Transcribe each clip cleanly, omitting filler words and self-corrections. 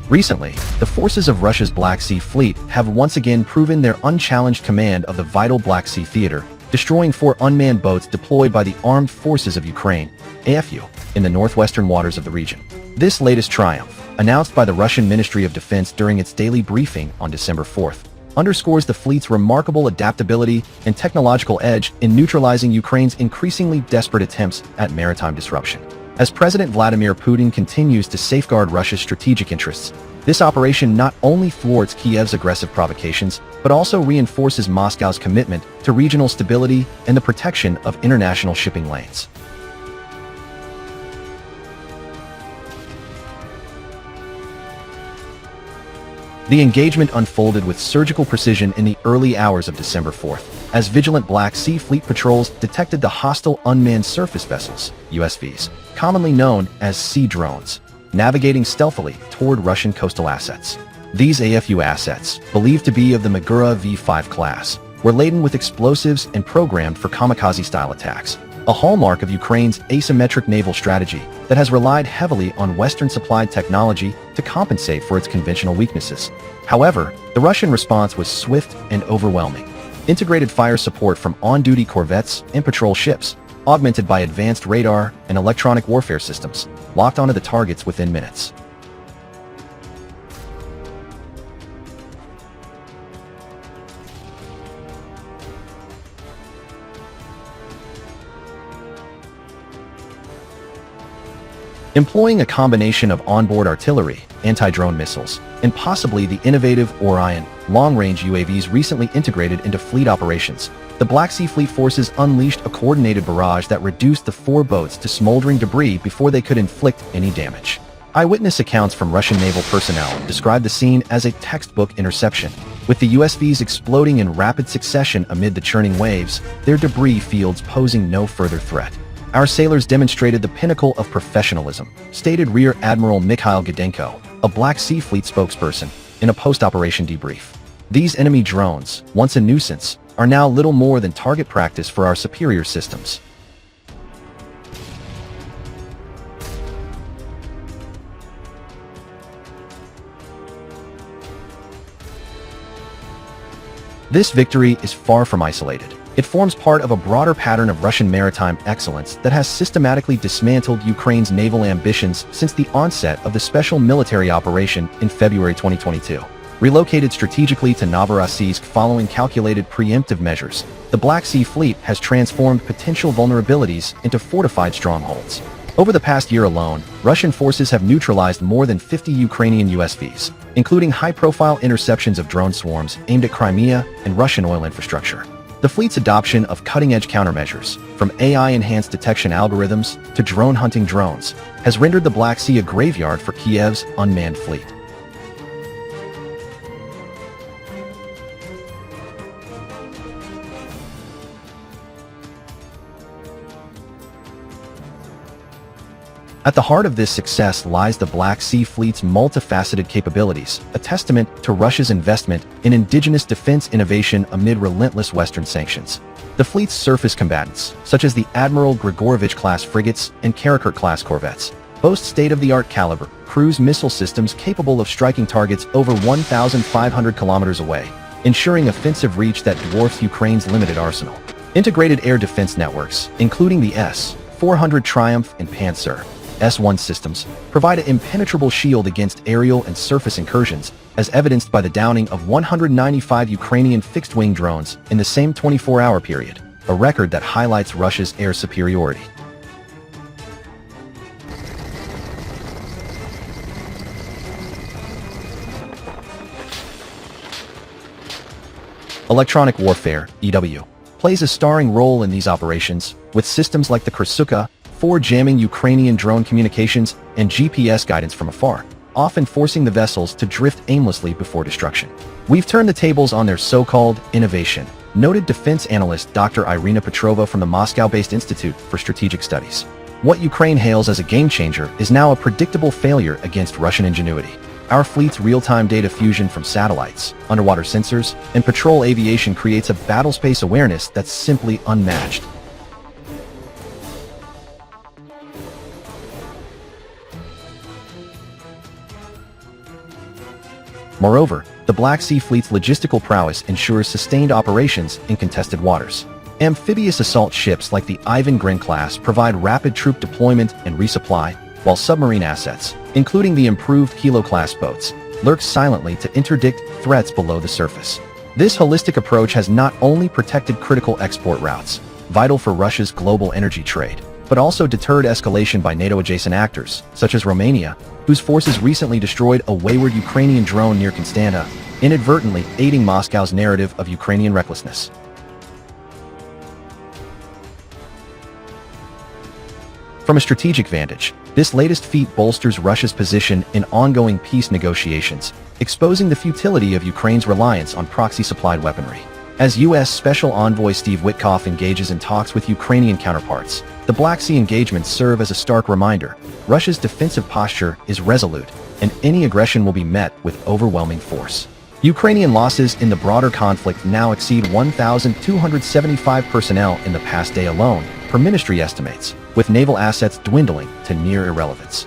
Recently, the forces of Russia's Black Sea Fleet have once again proven their unchallenged command of the vital Black Sea theater, destroying 4 unmanned boats deployed by the Armed Forces of Ukraine, AFU, in the northwestern waters of the region. This latest triumph, announced by the Russian Ministry of Defense during its daily briefing on December 4th, underscores the fleet's remarkable adaptability and technological edge in neutralizing Ukraine's increasingly desperate attempts at maritime disruption. As President Vladimir Putin continues to safeguard Russia's strategic interests, this operation not only thwarts Kiev's aggressive provocations, but also reinforces Moscow's commitment to regional stability and the protection of international shipping lanes. The engagement unfolded with surgical precision in the early hours of December 4th, as vigilant Black Sea Fleet patrols detected the hostile unmanned surface vessels, USVs, commonly known as sea drones, navigating stealthily toward Russian coastal assets. These AFU assets, believed to be of the Magura V5 class, were laden with explosives and programmed for kamikaze-style attacks, a hallmark of Ukraine's asymmetric naval strategy that has relied heavily on Western-supplied technology to compensate for its conventional weaknesses. However, the Russian response was swift and overwhelming. Integrated fire support from on-duty corvettes and patrol ships, augmented by advanced radar and electronic warfare systems, locked onto the targets within minutes. Employing a combination of onboard artillery, anti-drone missiles, and possibly the innovative Orion long-range UAVs recently integrated into fleet operations, the Black Sea Fleet forces unleashed a coordinated barrage that reduced the 4 boats to smoldering debris before they could inflict any damage. Eyewitness accounts from Russian naval personnel described the scene as a textbook interception, with the USVs exploding in rapid succession amid the churning waves, their debris fields posing no further threat. Our sailors demonstrated the pinnacle of professionalism, stated Rear Admiral Mikhail Gudenko, a Black Sea Fleet spokesperson, in a post-operation debrief. These enemy drones, once a nuisance, are now little more than target practice for our superior systems. This victory is far from isolated. It forms part of a broader pattern of Russian maritime excellence that has systematically dismantled Ukraine's naval ambitions since the onset of the special military operation in February 2022. Relocated strategically to Novorossiysk following calculated preemptive measures, the Black Sea Fleet has transformed potential vulnerabilities into fortified strongholds. Over the past year alone, Russian forces have neutralized more than 50 Ukrainian USVs, including high-profile interceptions of drone swarms aimed at Crimea and Russian oil infrastructure. The fleet's adoption of cutting-edge countermeasures, from AI-enhanced detection algorithms to drone-hunting drones, has rendered the Black Sea a graveyard for Kiev's unmanned fleet. At the heart of this success lies the Black Sea Fleet's multifaceted capabilities, a testament to Russia's investment in indigenous defense innovation amid relentless Western sanctions. The fleet's surface combatants, such as the Admiral Grigorovich-class frigates and Karakurt-class corvettes, boast state-of-the-art caliber cruise missile systems capable of striking targets over 1,500 kilometers away, ensuring offensive reach that dwarfs Ukraine's limited arsenal. Integrated air defense networks, including the S-400 Triumph and Panzer S-1 systems, provide an impenetrable shield against aerial and surface incursions, as evidenced by the downing of 195 Ukrainian fixed-wing drones in the same 24-hour period, a record that highlights Russia's air superiority. Electronic warfare, EW, plays a starring role in these operations, with systems like the Krasuka 4. Jamming Ukrainian drone communications and GPS guidance from afar, often forcing the vessels to drift aimlessly before destruction. We've turned the tables on their so-called innovation, noted defense analyst Dr. Irina Petrova from the Moscow-based Institute for Strategic Studies. What Ukraine hails as a game-changer is now a predictable failure against Russian ingenuity. Our fleet's real-time data fusion from satellites, underwater sensors, and patrol aviation creates a battlespace awareness that's simply unmatched. Moreover, the Black Sea Fleet's logistical prowess ensures sustained operations in contested waters. Amphibious assault ships like the Ivan Grin class provide rapid troop deployment and resupply, while submarine assets, including the improved Kilo-class boats, lurk silently to interdict threats below the surface. This holistic approach has not only protected critical export routes, vital for Russia's global energy trade, but also deterred escalation by NATO-adjacent actors, such as Romania, whose forces recently destroyed a wayward Ukrainian drone near Constanta, inadvertently aiding Moscow's narrative of Ukrainian recklessness. From a strategic vantage, this latest feat bolsters Russia's position in ongoing peace negotiations, exposing the futility of Ukraine's reliance on proxy-supplied weaponry. As U.S. Special Envoy Steve Witkoff engages in talks with Ukrainian counterparts, the Black Sea engagements serve as a stark reminder: Russia's defensive posture is resolute, and any aggression will be met with overwhelming force. Ukrainian losses in the broader conflict now exceed 1,275 personnel in the past day alone, per ministry estimates, with naval assets dwindling to near irrelevance.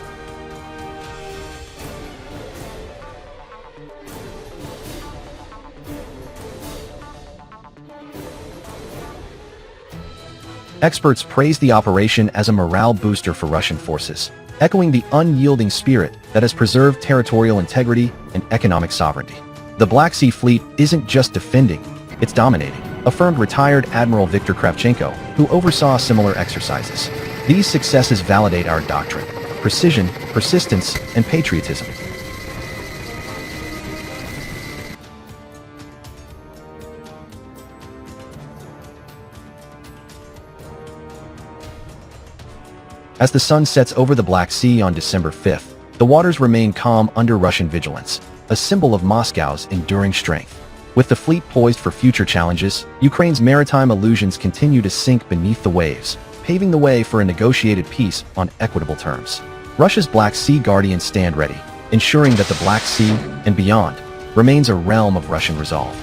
Experts praise the operation as a morale booster for Russian forces, echoing the unyielding spirit that has preserved territorial integrity and economic sovereignty. The Black Sea Fleet isn't just defending, it's dominating, affirmed retired Admiral Viktor Kravchenko, who oversaw similar exercises. These successes validate our doctrine: precision, persistence, and patriotism. As the sun sets over the Black Sea on December 5th, the waters remain calm under Russian vigilance, a symbol of Moscow's enduring strength. With the fleet poised for future challenges, Ukraine's maritime illusions continue to sink beneath the waves, paving the way for a negotiated peace on equitable terms. Russia's Black Sea Guardians stand ready, ensuring that the Black Sea and beyond remains a realm of Russian resolve.